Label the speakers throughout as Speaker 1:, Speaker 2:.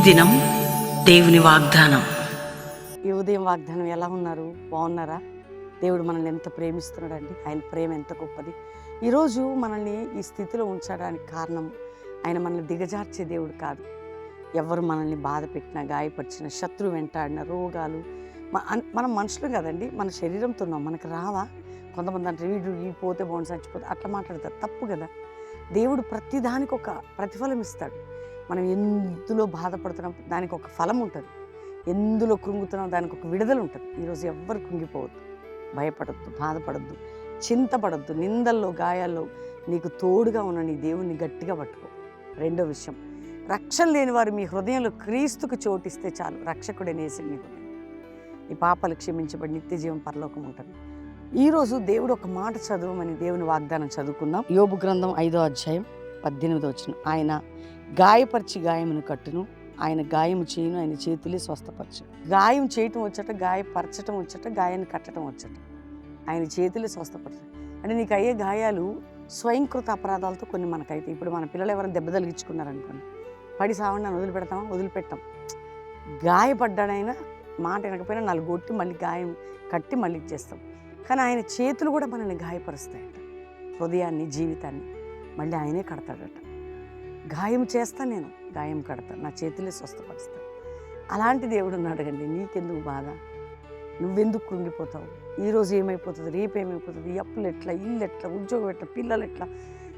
Speaker 1: దినం దేవుని వాగ్దానం.
Speaker 2: ఈ ఉదయం వాగ్దానం ఎలా ఉన్నారు? బాగున్నారా? దేవుడు మనల్ని ఎంత ప్రేమిస్తున్నాడండి. ఆయన ప్రేమ ఎంత గొప్పది. ఈరోజు మనల్ని ఈ స్థితిలో ఉంచడానికి కారణం ఆయన మనల్ని దిగజార్చే దేవుడు కాదు. ఎవరు మనల్ని బాధ పెట్టినా, గాయపరిచిన, శత్రువు వెంటాడిన, రోగాలు, మనం మనుషులు కదండి, మన శరీరంతో ఉన్నాం. మనకు రావా? కొంతమంది అంటే వీడు పోతే బాగుండు, చచ్చిపోతే అట్లా మాట్లాడతారు. తప్పు కదా. దేవుడు ప్రతిదానికి ఒక ప్రతిఫలం ఇస్తాడు. మనం ఎందులో బాధపడుతున్నాం దానికి ఒక ఫలం ఉంటుంది, ఎందులో కృంగుతున్నాం దానికి ఒక విడుదల ఉంటుంది. ఈరోజు ఎవ్వరు కృంగిపోవద్దు, భయపడద్దు, బాధపడద్దు, చింతపడద్దు. నిందల్లో, గాయాల్లో నీకు తోడుగా ఉన్న నీ దేవుణ్ణి గట్టిగా పట్టుకో. రెండో విషయం, రక్షణ లేని వారు మీ హృదయంలో క్రీస్తుకు చోటిస్తే చాలు. రక్షకుడనేసి మీ హృదయం, నీ పాపాలు క్షమించబడి నిత్య జీవం పరలోకం ఉంటుంది. ఈరోజు దేవుడు ఒక మాట చదవమని దేవుని వాగ్దానం చదువుకుందాం. యోబు గ్రంథం 5వ అధ్యాయం 18వ వచనం. ఆయన గాయపరిచి గాయమును కట్టును, ఆయన గాయము చేయును, ఆయన చేతులే స్వస్థపరచు. గాయం చేయటం వచ్చట, గాయపరచటం వచ్చట, గాయాన్ని కట్టడం వచ్చట, ఆయన చేతులే స్వస్థపరచు. అంటే నీకు అయ్యే గాయాలు స్వయంకృత అపరాధాలతో కొన్ని మనకైతే. ఇప్పుడు మన పిల్లలు ఎవరైనా దెబ్బ తగిలించుకున్నారనుకోండి, పడి సావండి అని వదిలిపెడతామా? వదిలిపెట్టాం. గాయపడ్డాడైనా మాట వినకపోయినా 4 కొట్టి మళ్ళీ గాయం కట్టి మళ్ళీ ఇచ్చేస్తాం. కానీ ఆయన చేతులు కూడా మనల్ని గాయపరుస్తాయట. హృదయాన్ని, జీవితాన్ని మళ్ళీ ఆయనే కడతాడట. గాయం చేస్తా, నేను గాయం కడతా, నా చేతులే స్వస్థపరుస్తాను. అలాంటి దేవుడు ఉన్నాడు కండి. నీకెందుకు బాధ? నువ్వెందుకు కృంగిపోతావు? ఈరోజు ఏమైపోతుంది, రేపు ఏమైపోతుంది, అప్పులు ఎట్లా, ఇల్లు ఎట్లా, ఉద్యోగం ఎట్లా, పిల్లలు ఎట్లా,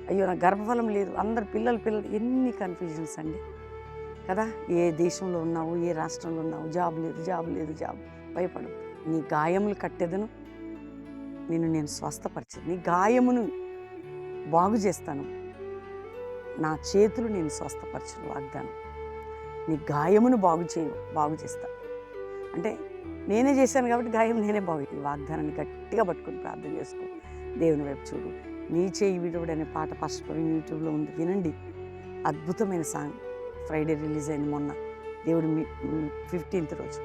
Speaker 2: అయ్యో నా గర్భఫలం లేదు, అందరు పిల్లలు ఎన్ని కన్ఫ్యూజన్స్ అండి కదా. ఏ దేశంలో ఉన్నావు, ఏ రాష్ట్రంలో ఉన్నావు, జాబ్ లేదు, భయపడు. నీ గాయములు కట్టెదను, నేను స్వస్థపరిచేది. నీ గాయమును బాగు చేస్తాను, నా చేతులు నేను స్వస్థపరచిన వాగ్దానం. నీ గాయమును బాగు చేస్తా అంటే నేనే చేశాను కాబట్టి గాయం నేనే బాగు. ఈ వాగ్దానాన్ని గట్టిగా పట్టుకొని ప్రార్థన చేసుకో. దేవుని వైపు చూడు. నీ చేయి విడువడు అనే పాట ఫస్ట్ యూట్యూబ్లో ఉంది, వినండి. అద్భుతమైన సాంగ్. ఫ్రైడే రిలీజ్ అయింది మొన్న. దేవుడు 15th రోజు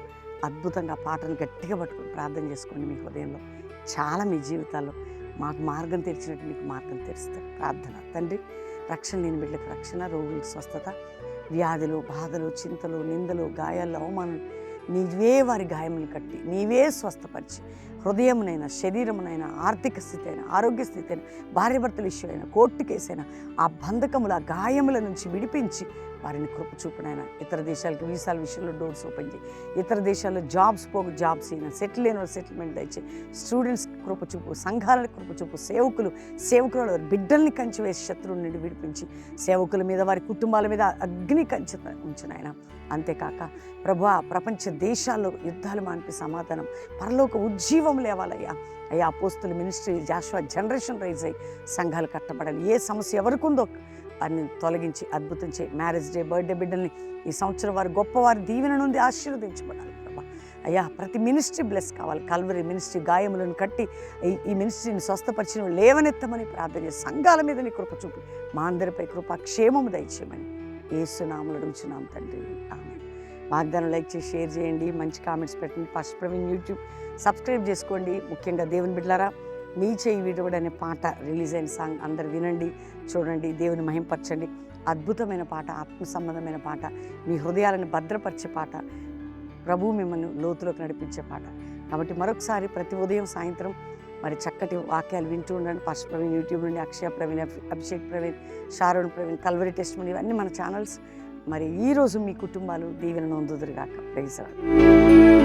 Speaker 2: అద్భుతంగా పాటను గట్టిగా పట్టుకొని ప్రార్థన చేసుకోండి. మీ హృదయంలో చాలా, మీ జీవితాల్లో మాకు మార్గం తెరిచినట్టు మీకు మార్గం తెరుస్తారు. ప్రార్థన. తండ్రి, రక్షణ లేని బిడ్డలకు రక్షణ, రోగులకు స్వస్థత, వ్యాధులు, బాధలు, చింతలు, నిందలు, గాయాలు, అవమానం నీవే వారి గాయములు కట్టి నీవే స్వస్థపరిచి, హృదయమునైనా, శరీరమునైనా, ఆర్థిక స్థితి అయినా, ఆరోగ్య స్థితి అయినా, భార్యాభర్తల ఇష్యూ అయినా, కోర్టు కేసు అయినా, ఆ బంధకముల, ఆ గాయముల నుంచి విడిపించి వారిని కృప చూపునైనా. ఇతర దేశాలకు వీసాల విషయంలో డోర్స్ ఓపెన్ చేయి. ఇతర దేశాల్లో జాబ్స్ అయినా, సెటిల్ అయిన సెటిల్మెంట్ దయచేయి. స్టూడెంట్స్ కృప చూపు, సంఘాలను కృప చూపు, సేవకుల బిడ్డల్ని కంచి వేసి శత్రువుల నుండి విడిపించి, సేవకుల మీద, వారి కుటుంబాల మీద అగ్ని కంచి ఉంచిన. అంతేకాక ప్రభువా, ప్రపంచ దేశాల్లో యుద్ధాలు మానిపి సమాధానం, పరలోక ఉజ్జీవం లేవాలయ్యా. అయ్యా, అపోస్తుల మినిస్ట్రీ, జాషువా జనరేషన్ రైజ్ అయ్యి సంఘాలు కట్టబడాలి. ఏ సమస్య ఎవరికి ఉందో వారిని తొలగించి అద్భుతం చేయి. మ్యారేజ్ డే, బర్త్డే బిడ్డల్ని ఈ సంవత్సరం వారి గొప్పవారి దీవెన నుండి ఆశీర్వదించబడాలి ప్రభా. అయ్యా, ప్రతి మినిస్ట్రీ బ్లెస్ కావాలి. కల్వరి మినిస్ట్రీ గాయములను కట్టి ఈ మినిస్ట్రీని స్వస్థపరిచిన లేవనెత్తమని ప్రార్థన చేసి, సంఘాల మీద నీ కృప చూపి మా అందరిపై కృప క్షేమము దయచేయమని యేసు నామములో అడుగుచున్నాం తండ్రి, ఆమేన్. వాగ్దానం లైక్ చేసి షేర్ చేయండి, మంచి కామెంట్స్ పెట్టండి. ఫస్ట్ ప్రవీణ్ యూట్యూబ్ సబ్స్క్రైబ్ చేసుకోండి. ముఖ్యంగా దేవుని బిడ్డలారా, నీ చేయి విడువడు అనే పాట రిలీజ్ అయిన సాంగ్ అందరు వినండి, చూడండి, దేవుని మహింపరచండి. అద్భుతమైన పాట, ఆత్మ సంబంధమైన పాట, మీ హృదయాలను భద్రపరిచే పాట, ప్రభువు మిమ్మల్ని లోతులోకి నడిపించే పాట. కాబట్టి మరొకసారి ప్రతి ఉదయం, సాయంత్రం మరి చక్కటి వాక్యాలు వింటూ ఉండండి. ఫస్ట్ ప్రవీణ్ యూట్యూబ్ నుండి Akshaya Praveen, Abhishek Praveen, Sharon Praveen, Calvary testimony, ఇవన్నీ మన ఛానల్స్. మరి ఈరోజు మీ కుటుంబాలు దీవెనను పొందుదురుగాక. Praise the lord.